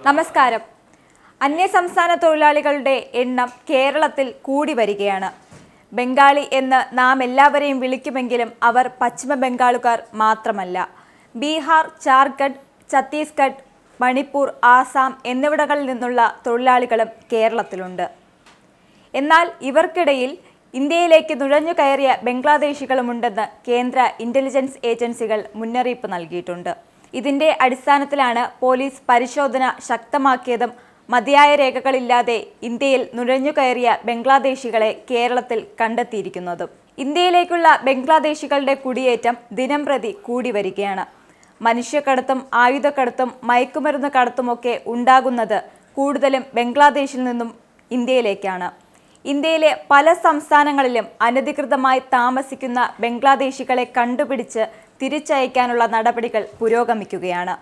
നമസ്കാരം. അന്യസംസ്ഥാന തൊഴിലാളികളുടെ എണ്ണം കേരളത്തിൽ കൂടി വരികയാണ്. ബംഗാളി എന്ന് നാം എല്ലാവരെയും വിളിക്കുമെങ്കിലും അവർ പശ്ചിമ ബംഗാളുകാർ മാത്രമല്ല. ബീഹാർ, ജാർഖണ്ഡ്, ഛത്തീസ്ഗഡ്, മണിപ്പൂർ, ആസാം എന്നിവിടങ്ങളിൽ നിന്നുള്ള തൊഴിലാളികളും കേരളത്തിലുണ്ട്. എന്നാൽ ഇവർക്കിടയിൽ ഇന്ത്യയിലേക്ക് നുഴഞ്ഞു കയറിയ ബംഗ്ലാദേശികളുമുണ്ടെന്ന് കേന്ദ്ര ഇന്റലിജൻസ് ഏജൻസികൾ മുന്നറിയിപ്പ് നൽകിയിട്ടുണ്ട്. ഇതിന്റെ അടിസ്ഥാനത്തിലാണ് പോലീസ് പരിശോധന ശക്തമാക്കിയതും മതിയായ രേഖകളില്ലാതെ ഇന്ത്യയിൽ നുഴഞ്ഞു കയറിയ ബംഗ്ലാദേശികളെ കേരളത്തിൽ കണ്ടെത്തിയിരിക്കുന്നതും. ഇന്ത്യയിലേക്കുള്ള ബംഗ്ലാദേശികളുടെ കുടിയേറ്റം ദിനംപ്രതി കൂടി വരികയാണ്. മനുഷ്യക്കടത്തും ആയുധക്കടത്തും മയക്കുമരുന്ന് കടത്തുമൊക്കെ ഉണ്ടാകുന്നത് കൂടുതലും ബംഗ്ലാദേശിൽ നിന്നും ഇന്ത്യയിലേക്കാണ്. ഇന്ത്യയിലെ പല സംസ്ഥാനങ്ങളിലും അനധികൃതമായി താമസിക്കുന്ന ബംഗ്ലാദേശികളെ കണ്ടുപിടിച്ച് തിരിച്ചയക്കാനുള്ള നടപടികൾ പുരോഗമിക്കുകയാണ്.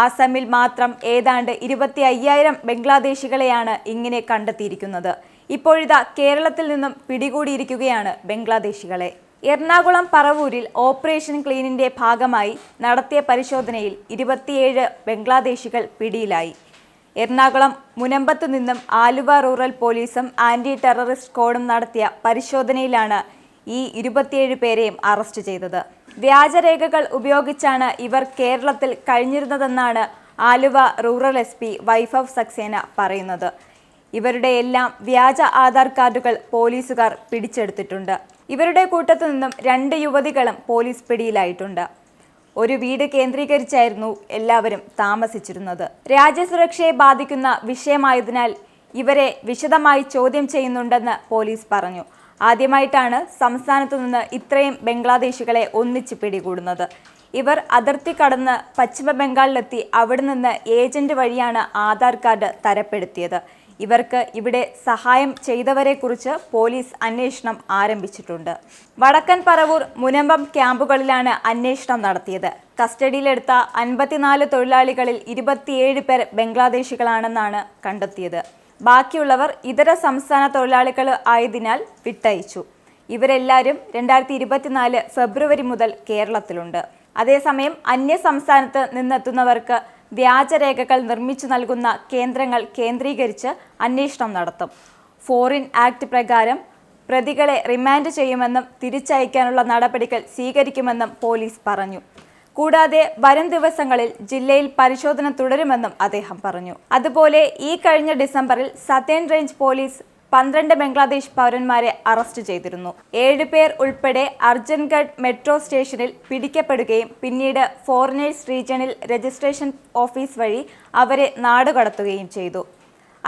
ആസാമിൽ മാത്രം ഏതാണ്ട് 25,000 ബംഗ്ലാദേശികളെയാണ് ഇങ്ങനെ കണ്ടെത്തിയിരിക്കുന്നത്. ഇപ്പോഴിതാ കേരളത്തിൽ നിന്നും പിടികൂടിയിരിക്കുകയാണ് ബംഗ്ലാദേശികളെ. എറണാകുളം പറവൂരിൽ ഓപ്പറേഷൻ ക്ലീനിന്റെ ഭാഗമായി നടത്തിയ പരിശോധനയിൽ 27 ബംഗ്ലാദേശികൾ പിടിയിലായി. എറണാകുളം മുനമ്പത്തു നിന്നും ആലുവ റൂറൽ പോലീസും ആന്റി ടെററിസ്റ്റ് സ്ക്വാഡും നടത്തിയ പരിശോധനയിലാണ് ഈ 27 പേരെയും അറസ്റ്റ് ചെയ്തത്. വ്യാജരേഖകൾ ഉപയോഗിച്ചാണ് ഇവർ കേരളത്തിൽ കഴിഞ്ഞിരുന്നതെന്നാണ് ആലുവ റൂറൽ SP വൈഭവ് സക്സേന പറയുന്നത്. ഇവരുടെ എല്ലാം വ്യാജ ആധാർ കാർഡുകൾ പോലീസുകാർ പിടിച്ചെടുത്തിട്ടുണ്ട്. ഇവരുടെ കൂട്ടത്തു നിന്നും 2 യുവതികളും പോലീസ് പിടിയിലായിട്ടുണ്ട്. ഒരു വീട് കേന്ദ്രീകരിച്ചായിരുന്നു എല്ലാവരും താമസിച്ചിരുന്നത്. രാജ്യസുരക്ഷയെ ബാധിക്കുന്ന വിഷയമായതിനാൽ ഇവരെ വിശദമായി ചോദ്യം ചെയ്യുന്നുണ്ടെന്ന് പോലീസ് പറഞ്ഞു. ആദ്യമായിട്ടാണ് സംസ്ഥാനത്തു നിന്ന് ഇത്രയും ബംഗ്ലാദേശികളെ ഒന്നിച്ച് പിടികൂടുന്നത്. ഇവർ അതിർത്തി കടന്ന് പശ്ചിമ ബംഗാളിലെത്തി അവിടെ നിന്ന് ഏജന്റ് വഴിയാണ് ആധാർ കാർഡ് തരപ്പെടുത്തിയത്. ഇവർക്ക് ഇവിടെ സഹായം ചെയ്തവരെക്കുറിച്ച് പോലീസ് അന്വേഷണം ആരംഭിച്ചിട്ടുണ്ട്. വടക്കൻ പറവൂർ, മുനമ്പം ക്യാമ്പുകളിലാണ് അന്വേഷണം നടത്തിയത്. കസ്റ്റഡിയിലെടുത്ത 54 തൊഴിലാളികളിൽ 27 പേർ ബംഗ്ലാദേശികളാണെന്നാണ് കണ്ടെത്തിയത്. ബാക്കിയുള്ളവർ ഇതര സംസ്ഥാന തൊഴിലാളികൾ ആയതിനാൽ വിട്ടയച്ചു. ഇവരെല്ലാവരും 2024 ഫെബ്രുവരി മുതൽ കേരളത്തിലുണ്ട്. അതേസമയം അന്യ സംസ്ഥാനത്ത് നിന്നെത്തുന്നവർക്ക് വ്യാജരേഖകൾ നിർമ്മിച്ചു നൽകുന്ന കേന്ദ്രങ്ങൾ കേന്ദ്രീകരിച്ച് അന്വേഷണം നടത്തും. ഫോറിൻ ആക്ട് പ്രകാരം പ്രതികളെ റിമാൻഡ് ചെയ്യുമെന്നും തിരിച്ചയക്കാനുള്ള നടപടികൾ സ്വീകരിക്കുമെന്നും പോലീസ് പറഞ്ഞു. കൂടാതെ വരും ദിവസങ്ങളിൽ ജില്ലയിൽ പരിശോധന തുടരുമെന്നും അദ്ദേഹം പറഞ്ഞു. അതുപോലെ ഈ കഴിഞ്ഞ ഡിസംബറിൽ സതേൺ റേഞ്ച് പോലീസ് 12 ബംഗ്ലാദേശ് പൗരന്മാരെ അറസ്റ്റ് ചെയ്തിരുന്നു. 7 പേർ ഉൾപ്പെടെ അർജൻഗഡ് മെട്രോ സ്റ്റേഷനിൽ പിടിക്കപ്പെടുകയും പിന്നീട് ഫോറിനേഴ്സ് റീജിയണൽ രജിസ്ട്രേഷൻ ഓഫീസ് വഴി അവരെ നാടുകടത്തുകയും ചെയ്തു.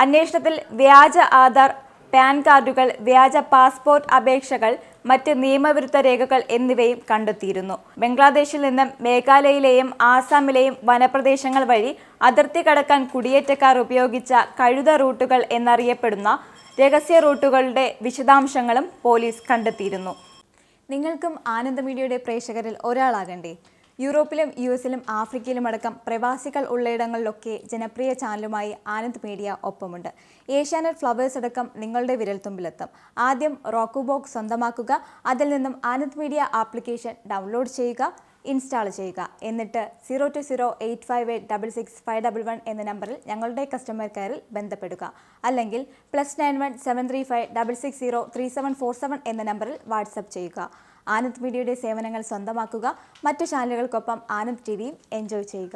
അന്വേഷണത്തിൽ വ്യാജ ആധാർ, പാൻ കാർഡുകൾ, വ്യാജ പാസ്പോർട്ട് അപേക്ഷകൾ, മറ്റ് നിയമവിരുദ്ധ രേഖകൾ എന്നിവയും കണ്ടെത്തിയിരുന്നു. ബംഗ്ലാദേശിൽ നിന്നും മേഘാലയയിലെയും ആസാമിലെയും വനപ്രദേശങ്ങൾ വഴി അതിർത്തി കടക്കാൻ കുടിയേറ്റക്കാർ ഉപയോഗിച്ച കഴുത റൂട്ടുകൾ എന്നറിയപ്പെടുന്ന രഹസ്യ റൂട്ടുകളുടെ വിശദാംശങ്ങളും പോലീസ് കണ്ടെത്തിയിരുന്നു. നിങ്ങൾക്കും ആനന്ദ മീഡിയയുടെ പ്രേക്ഷകരിൽ ഒരാളാകണ്ടേ? യൂറോപ്പിലും US ലും ആഫ്രിക്കയിലുമടക്കം പ്രവാസികൾ ഉള്ളയിടങ്ങളിലൊക്കെ ജനപ്രിയ ചാനലുമായി ആനന്ദ് മീഡിയ ഒപ്പമുണ്ട്. ഏഷ്യാനെറ്റ് ഫ്ലവേഴ്സ് അടക്കം നിങ്ങളുടെ വിരൽത്തുമ്പിലെത്തും. ആദ്യം റോക്കു ബോക്സ് സ്വന്തമാക്കുക. അതിൽ നിന്നും ആനന്ദ് മീഡിയ ആപ്ലിക്കേഷൻ ഡൗൺലോഡ് ചെയ്യുക, ഇൻസ്റ്റാൾ ചെയ്യുക. എന്നിട്ട് 02085866511 എന്ന നമ്പറിൽ ഞങ്ങളുടെ കസ്റ്റമർ കെയറിൽ ബന്ധപ്പെടുക. അല്ലെങ്കിൽ +91 735 660 3747 എന്ന നമ്പറിൽ വാട്സപ്പ് ചെയ്യുക. ആനന്ദ് മീഡിയയുടെ സേവനങ്ങൾ സ്വന്തമാക്കുക. മറ്റു ചാനലുകൾക്കൊപ്പം ആനന്ദ് TVയും എൻജോയ് ചെയ്യുക.